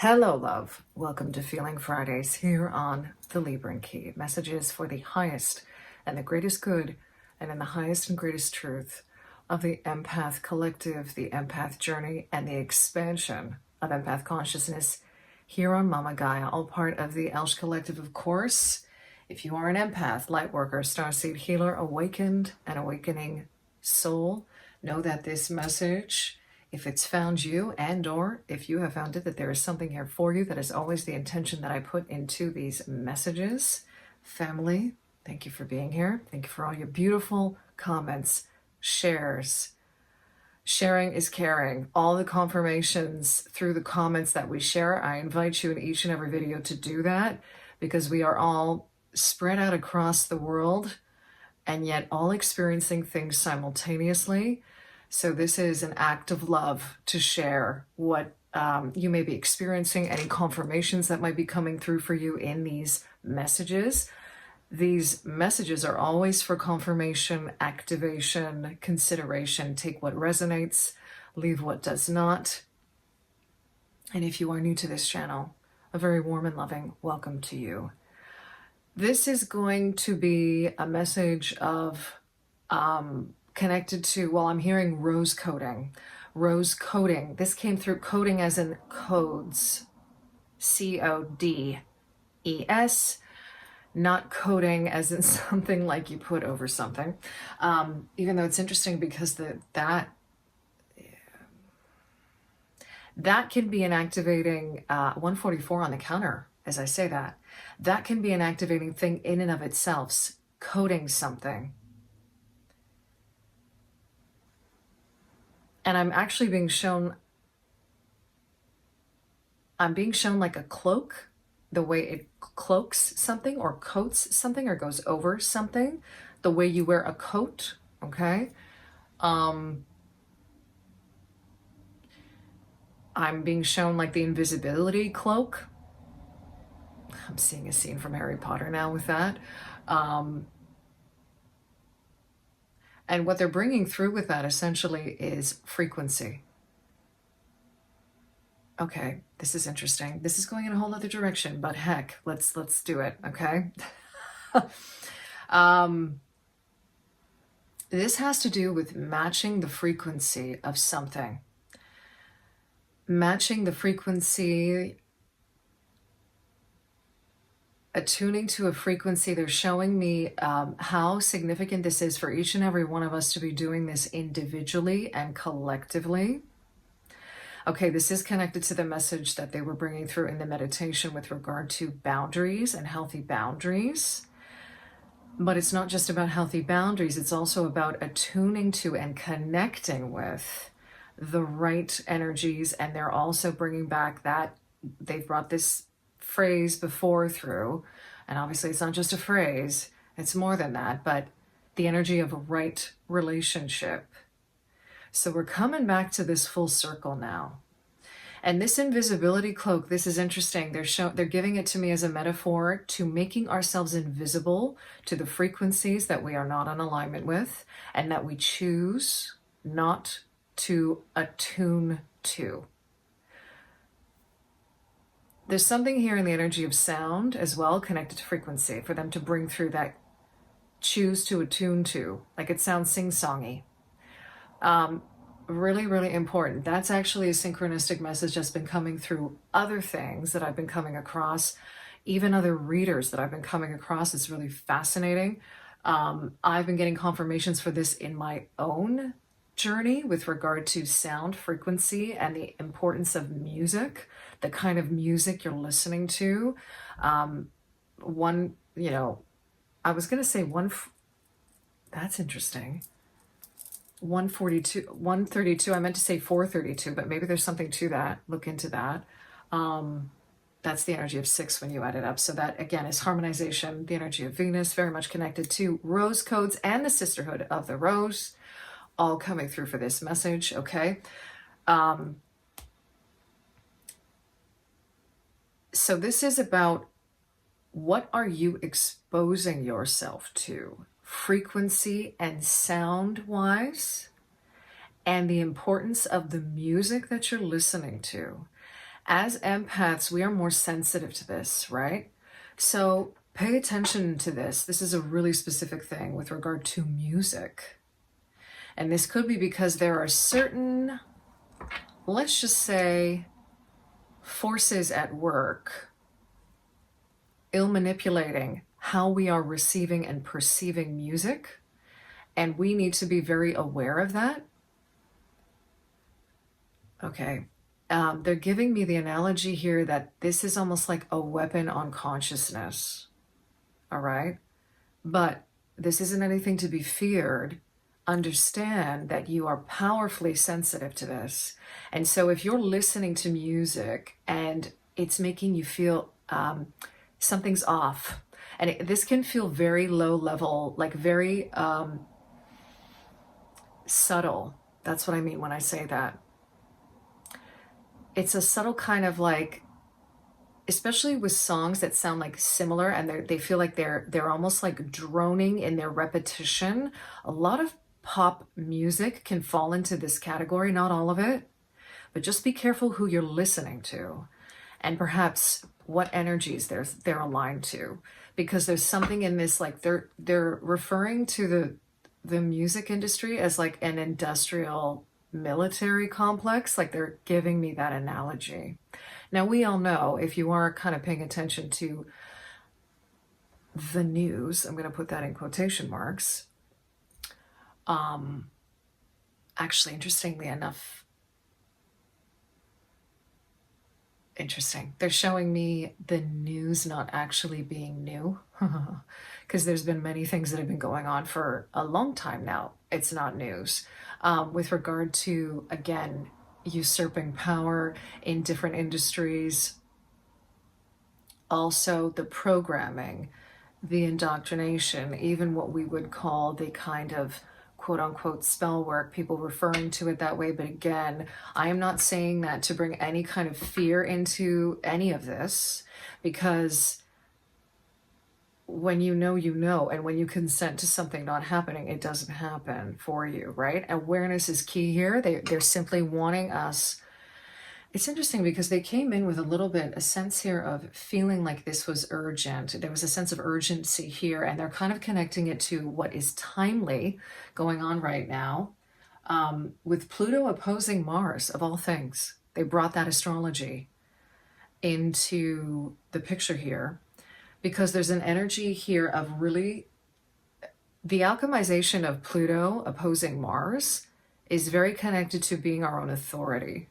Hello, love. Welcome to Feeling Fridays here on the Libran Key. Messages for the highest and the greatest good and in the highest and greatest truth of the empath collective, the empath journey, and the expansion of empath consciousness here on Mama Gaia, all part of the Elsh collective, of course. If you are an empath, light worker, starseed healer, awakened and awakening soul, know that this message, if it's found you and or if you have found it, that there is something here for you. That is always the intention that I put into these messages. Family, thank you for being here. Thank you for all your beautiful comments, shares. Sharing is caring. All the confirmations through the comments that we share, I invite you in each and every video to do that, because we are all spread out across the world and yet all experiencing things simultaneously. So this is an act of love to share what you may be experiencing, any confirmations that might be coming through for you in these messages. These messages are always for confirmation, activation, consideration. Take what resonates, leave what does not. And if you are new to this channel, a very warm and loving welcome to you. This is going to be a message of connected to, well, I'm hearing rose coding. Rose coding. This came through coding as in codes. C-O-D-E-S. Not coding as in something like you put over something. Even though it's interesting because that can be an activating 144 on the counter, as I say that. That can be an activating thing in and of itself, coding something. And I'm actually being shown, like a cloak, the way it cloaks something or coats something or goes over something, the way you wear a coat, okay? I'm being shown like the invisibility cloak. I'm seeing a scene from Harry Potter now with that. And what they're bringing through with that essentially is frequency. Okay, this is interesting. This is going in a whole other direction, but heck, let's do it, okay? This has to do with matching the frequency of something. Matching the frequency, attuning to a frequency. They're showing me how significant this is for each and every one of us to be doing this individually and collectively. Okay, this is connected to the message that they were bringing through in the meditation with regard to boundaries and healthy boundaries. But it's not just about healthy boundaries. It's also about attuning to and connecting with the right energies. And they're also bringing back that they've brought this phrase before through, and obviously it's not just a phrase, it's more than that, but the energy of a right relationship. So we're coming back to this full circle now. And this invisibility cloak, this is interesting. They're giving it to me as a metaphor to making ourselves invisible to the frequencies that we are not in alignment with and that we choose not to attune to. There's something here in the energy of sound as well, connected to frequency, for them to bring through that choose to attune to, like it sounds sing-songy. Really, really important. That's actually a synchronistic message that's been coming through other things that I've been coming across, even other readers that I've been coming across. It's really fascinating. I've been getting confirmations for this in my own journey with regard to sound frequency and the importance of music, the kind of music you're listening to. I was going to say that's interesting. 132, I meant to say 432, but maybe there's something to that. Look into that. That's the energy of 6 when you add it up. So that, again, is harmonization, the energy of Venus, very much connected to rose codes and the sisterhood of the rose, all coming through for this message, okay? So this is about, what are you exposing yourself to, frequency and sound-wise, and the importance of the music that you're listening to. As empaths, we are more sensitive to this, right? So pay attention to this. This is a really specific thing with regard to music. And this could be because there are certain, let's just say, forces at work ill manipulating how we are receiving and perceiving music. And we need to be very aware of that. Okay. They're giving me the analogy here that this is almost like a weapon on consciousness. All right. But this isn't anything to be feared. Understand that you are powerfully sensitive to this. And so if you're listening to music and it's making you feel something's off, and this can feel very low level, like very subtle. That's what I mean when I say that. It's a subtle kind of like, especially with songs that sound like similar and they feel like they're almost like droning in their repetition. A lot of pop music can fall into this category, not all of it, but just be careful who you're listening to and perhaps what energies they're aligned to, because there's something in this, like they're referring to the music industry as like an industrial military complex. Like they're giving me that analogy. Now, we all know, if you are kind of paying attention to the news, I'm going to put that in quotation marks. Actually, interestingly enough, they're showing me the news not actually being new, because there's been many things that have been going on for a long time now. It's not news. With regard to, again, usurping power in different industries, also the programming, the indoctrination, even what we would call the kind of quote unquote spell work, people referring to it that way. But again, I am not saying that to bring any kind of fear into any of this, because when you know, and when you consent to something not happening, it doesn't happen for you, right? Awareness is key here. They're simply wanting us. It's interesting because they came in with a sense here of feeling like this was urgent. There was a sense of urgency here, and they're kind of connecting it to what is timely going on right now, with Pluto opposing Mars, of all things. They brought that astrology into the picture here, because there's an energy here of really, the alchemization of Pluto opposing Mars is very connected to being our own authority.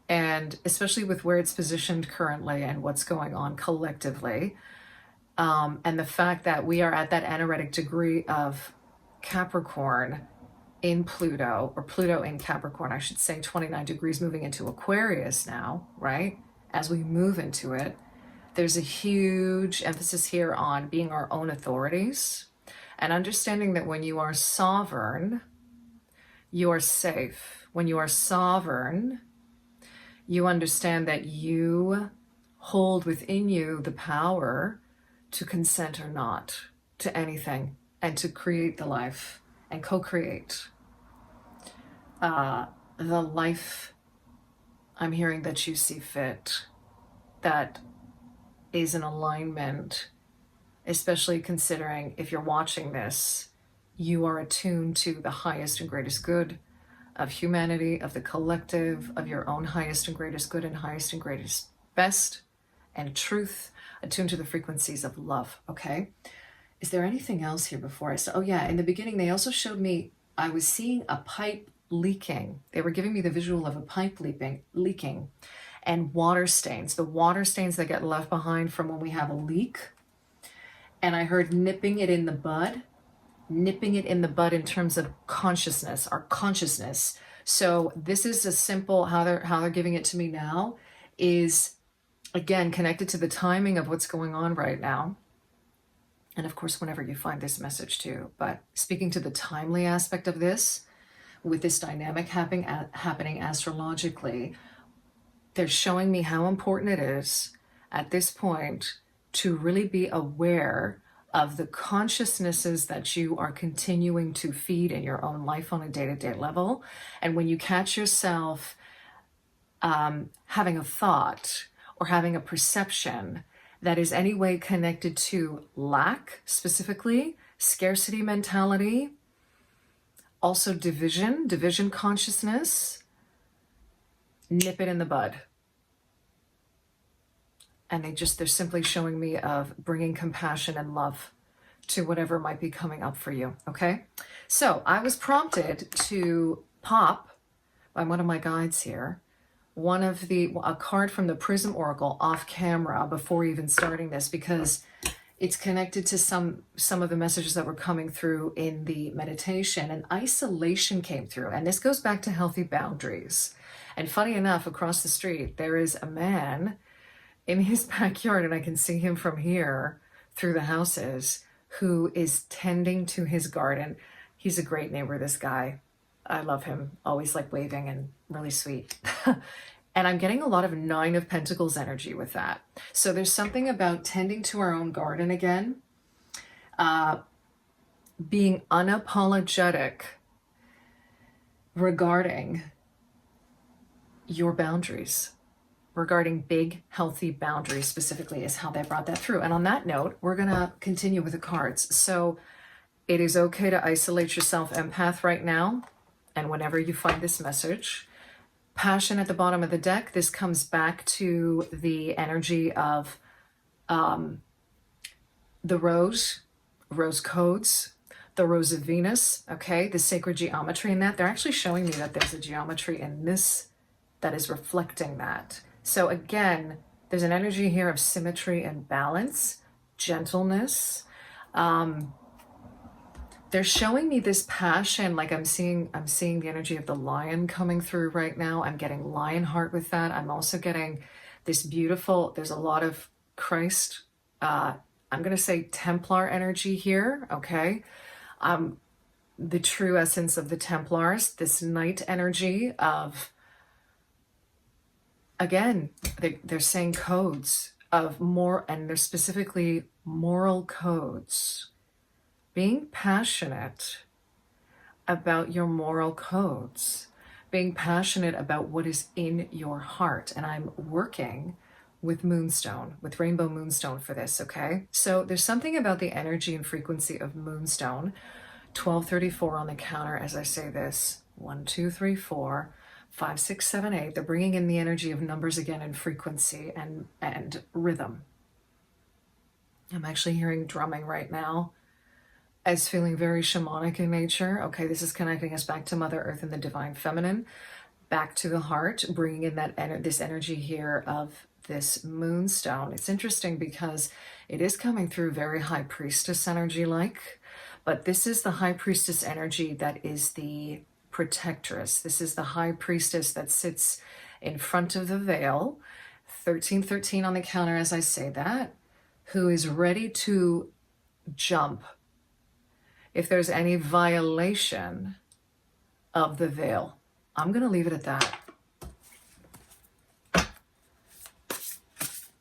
And especially with where it's positioned currently and what's going on collectively. And the fact that we are at that anaretic degree of Capricorn in Pluto, or Pluto in Capricorn, I should say, 29 degrees moving into Aquarius now, right? As we move into it, there's a huge emphasis here on being our own authorities and understanding that when you are sovereign, you are safe. When you are sovereign, you understand that you hold within you the power to consent or not to anything, and to create the life and co-create the life I'm hearing that you see fit, that is in alignment, especially considering if you're watching this, you are attuned to the highest and greatest good of humanity, of the collective, of your own highest and greatest good and highest and greatest best and truth, attuned to the frequencies of love. Okay. Is there anything else here before I start? Oh yeah, in the beginning, they also showed me, I was seeing a pipe leaking. They were giving me the visual of a pipe leaking and water stains, the water stains that get left behind from when we have a leak. And I heard nipping it in the bud in terms of consciousness, our consciousness. So this is a simple, how they're giving it to me now is, again, connected to the timing of what's going on right now. And of course, whenever you find this message too, but speaking to the timely aspect of this, with this dynamic happening astrologically, they're showing me how important it is at this point to really be aware of the consciousnesses that you are continuing to feed in your own life on a day-to-day level. And when you catch yourself having a thought or having a perception that is any way connected to lack, specifically scarcity mentality, also division consciousness, nip it in the bud. And they're simply showing me of bringing compassion and love to whatever might be coming up for you, okay? So I was prompted to pop by one of my guides here, a card from the Prism Oracle off camera before even starting this, because it's connected to some of the messages that were coming through in the meditation, and isolation came through. And this goes back to healthy boundaries. And funny enough, across the street, there is a man in his backyard, and I can see him from here through the houses, who is tending to his garden. He's a great neighbor, this guy. I love him, always like waving and really sweet. And I'm getting a lot of Nine of Pentacles energy with that. So there's something about tending to our own garden again, being unapologetic regarding your boundaries, regarding big, healthy boundaries specifically is how they brought that through. And on that note, we're going to continue with the cards. So it is okay to isolate yourself, empath, right now. And whenever you find this message, passion at the bottom of the deck, this comes back to the energy of the rose codes, the rose of Venus, okay, the sacred geometry in that. They're actually showing me that there's a geometry in this that is reflecting that. So again, there's an energy here of symmetry and balance, gentleness. They're showing me this passion, like I'm seeing the energy of the lion coming through right now. I'm getting lion heart with that. I'm also getting this beautiful, there's a lot of Christ, I'm going to say Templar energy here, okay? The true essence of the Templars, this knight energy of, again, they're saying codes of more, and they're specifically moral codes. Being passionate about your moral codes, being passionate about what is in your heart. And I'm working with Moonstone, with Rainbow Moonstone for this, okay? So there's something about the energy and frequency of Moonstone. 1234 on the counter as I say this. 1, 2, 3, 4, 5, 6, 7, 8. They're bringing in the energy of numbers again and frequency and rhythm. I'm actually hearing drumming right now. As feeling very shamanic in nature. Okay, this is connecting us back to Mother Earth and the Divine Feminine, back to the heart, bringing in that this energy here of this Moonstone. It's interesting because it is coming through very High Priestess energy like, but this is the High Priestess energy that is the protectress. This is the High Priestess that sits in front of the veil, 1313 on the counter as I say that, who is ready to jump if there's any violation of the veil. I'm going to leave it at that.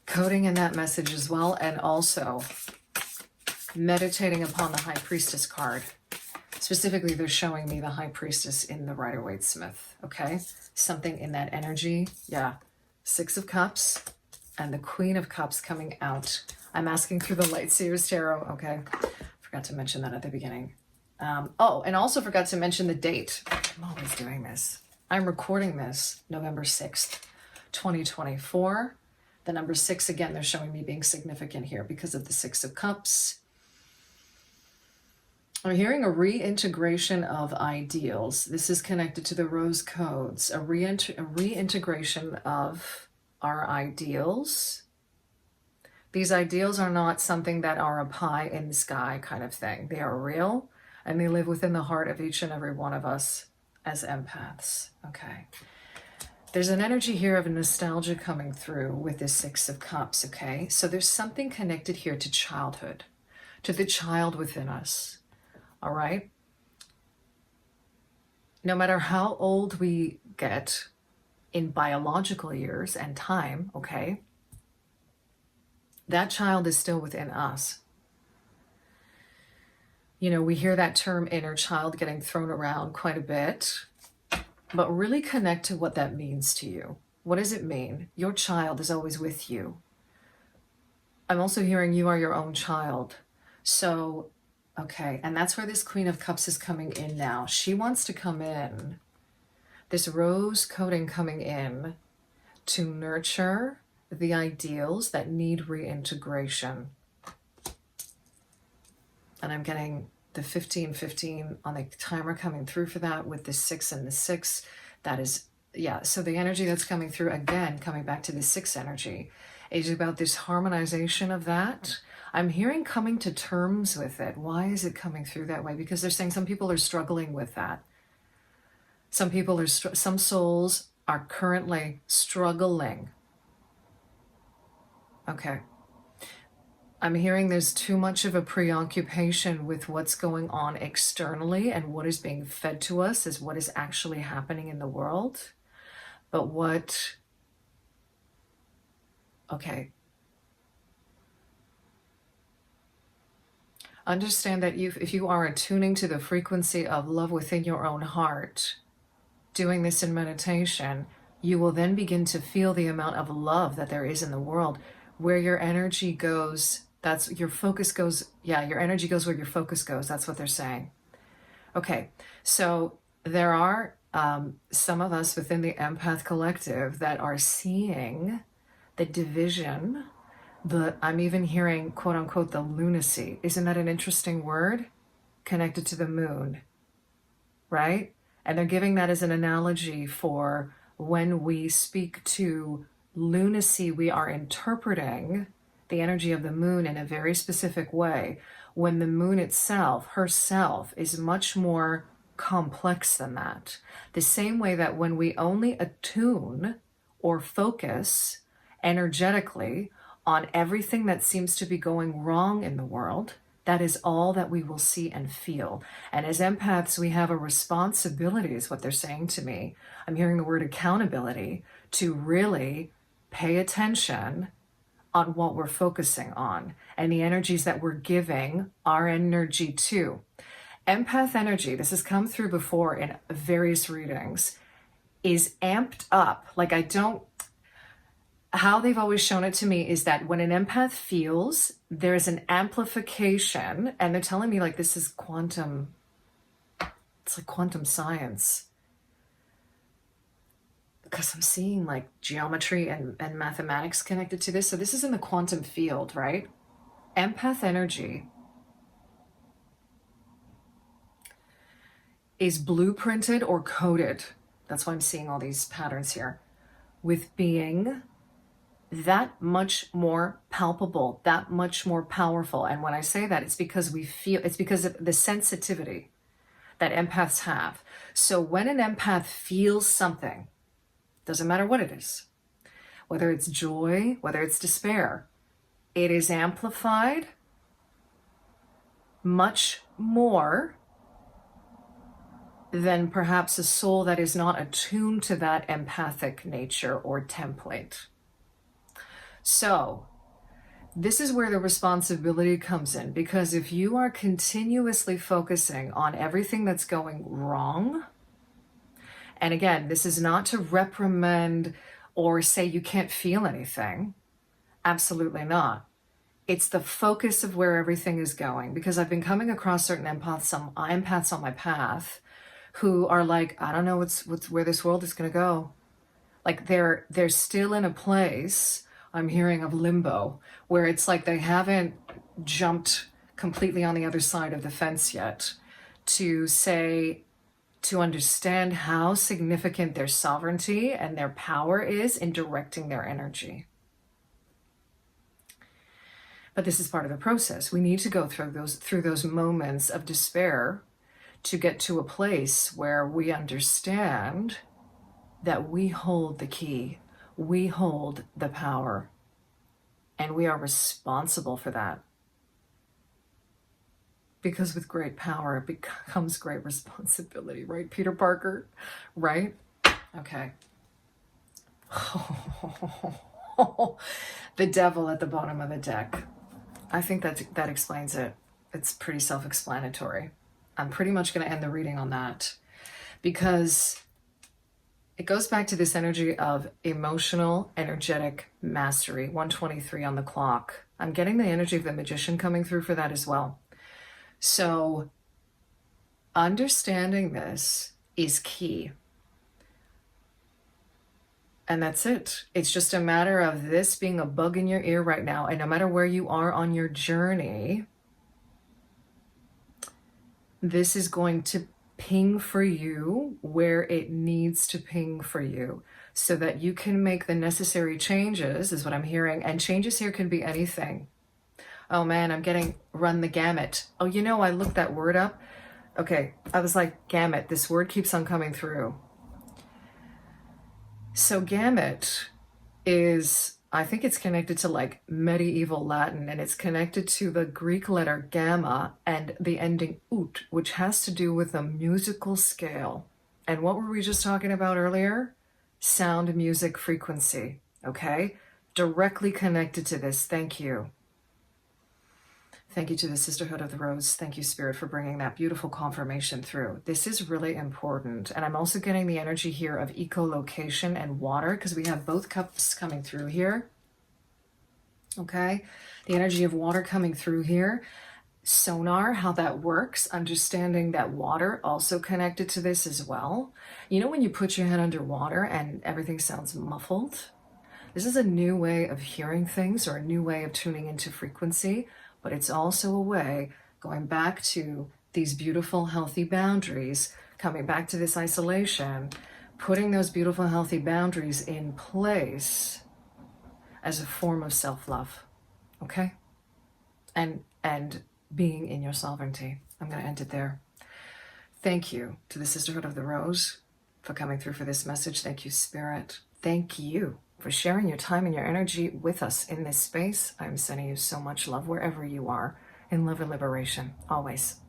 Coding in that message as well, and also meditating upon the High Priestess card. Specifically, they're showing me the High Priestess in the Rider-Waite-Smith, okay? Something in that energy, yeah. 6 of Cups and the Queen of Cups coming out. I'm asking through the Light Seers Tarot, okay? Forgot to mention that at the beginning. Oh, and also forgot to mention the date. I'm always doing this. I'm recording this November 6th, 2024. The number 6, again, they're showing me being significant here because of the 6 of Cups. I'm hearing a reintegration of ideals. This is connected to the Rose Codes. A reintegration of our ideals. These ideals are not something that are a pie in the sky kind of thing. They are real, and they live within the heart of each and every one of us as empaths, okay? There's an energy here of nostalgia coming through with this 6 of Cups, okay? So there's something connected here to childhood, to the child within us, all right? No matter how old we get in biological years and time, okay, that child is still within us. You know, we hear that term inner child getting thrown around quite a bit, but really connect to what that means to you. What does it mean? Your child is always with you. I'm also hearing you are your own child. So, okay, and that's where this Queen of Cups is coming in now. She wants to come in, this rose coating coming in to nurture the ideals that need reintegration. And I'm getting the 1515 on the timer coming through for that with the 6 and the 6. That is, yeah, so the energy that's coming through, again, coming back to the 6 energy, is about this harmonization of that. I'm hearing coming to terms with it. Why is it coming through that way? Because they're saying some people are struggling with that. Some souls are currently struggling. Okay. I'm hearing there's too much of a preoccupation with what's going on externally, and what is being fed to us is what is actually happening in the world. But what, okay. Understand that if you are attuning to the frequency of love within your own heart, doing this in meditation, you will then begin to feel the amount of love that there is in the world. Where your energy goes, that's your focus goes. Yeah, your energy goes where your focus goes. That's what they're saying. Okay, so there are some of us within the Empath Collective that are seeing the division. I'm even hearing, quote unquote, the lunacy. Isn't that an interesting word? Connected to the moon, right? And they're giving that as an analogy for when we speak to lunacy, we are interpreting the energy of the moon in a very specific way, when the moon herself, is much more complex than that. The same way that when we only attune or focus energetically on everything that seems to be going wrong in the world, that is all that we will see and feel. And as empaths, we have a responsibility, is what they're saying to me. I'm hearing the word accountability, to really pay attention on what we're focusing on and the energies that we're giving our energy to. Empath energy, this has come through before in various readings, is amped up. How they've always shown it to me is that when an empath feels, there's an amplification, and they're telling me like this is quantum, it's like quantum science. Because I'm seeing like geometry and mathematics connected to this. So this is in the quantum field, right? Empath energy is blueprinted or coded. That's why I'm seeing all these patterns here, with being that much more palpable, that much more powerful. And when I say that, it's because it's because of the sensitivity that empaths have. So when an empath feels something, doesn't matter what it is, whether it's joy, whether it's despair, it is amplified much more than perhaps a soul that is not attuned to that empathic nature or template. So this is where the responsibility comes in, because if you are continuously focusing on everything that's going wrong, and again, this is not to reprimand or say you can't feel anything, absolutely not. It's the focus of where everything is going, because I've been coming across certain empaths on my path who are like, I don't know what's where this world is going to go. Like they're still in a place, I'm hearing, of limbo, where it's like they haven't jumped completely on the other side of the fence yet to understand how significant their sovereignty and their power is in directing their energy. But this is part of the process. We need to go through those moments of despair to get to a place where we understand that we hold the key, we hold the power, and we are responsible for that. Because with great power becomes great responsibility, right, Peter Parker? Right? Okay. The devil at the bottom of the deck. I think that explains it. It's pretty self-explanatory. I'm pretty much going to end the reading on that, because It goes back to this energy of emotional, energetic mastery, 123 on the clock. I'm getting the energy of the magician coming through for that as well. So understanding this is key. And that's it. It's just a matter of this being a bug in your ear right now. And no matter where you are on your journey, this is going to ping for you where it needs to ping for you so that you can make the necessary changes, is what I'm hearing. And changes here can be anything. Oh man, I'm getting run the gamut. Oh, you know, I looked that word up. Okay, I was like, gamut. This word keeps on coming through. So gamut is, I think it's connected to like medieval Latin, and it's connected to the Greek letter gamma and the ending ut, which has to do with a musical scale. And what were we just talking about earlier? Sound, music, frequency, okay? Directly connected to this. Thank you. Thank you to the Sisterhood of the Rose. Thank you, Spirit, for bringing that beautiful confirmation through. This is really important. And I'm also getting the energy here of echolocation and water, because we have both cups coming through here. Okay? The energy of water coming through here. Sonar, how that works, understanding that water also connected to this as well. You know when you put your head underwater and everything sounds muffled? This is a new way of hearing things, or a new way of tuning into frequency. But it's also a way, going back to these beautiful, healthy boundaries, coming back to this isolation, putting those beautiful, healthy boundaries in place as a form of self-love, okay? And being in your sovereignty. I'm going to end it there. Thank you to the Sisterhood of the Rose for coming through for this message. Thank you, Spirit. Thank you for sharing your time and your energy with us in this space. I'm sending you so much love wherever you are, in love and liberation, always.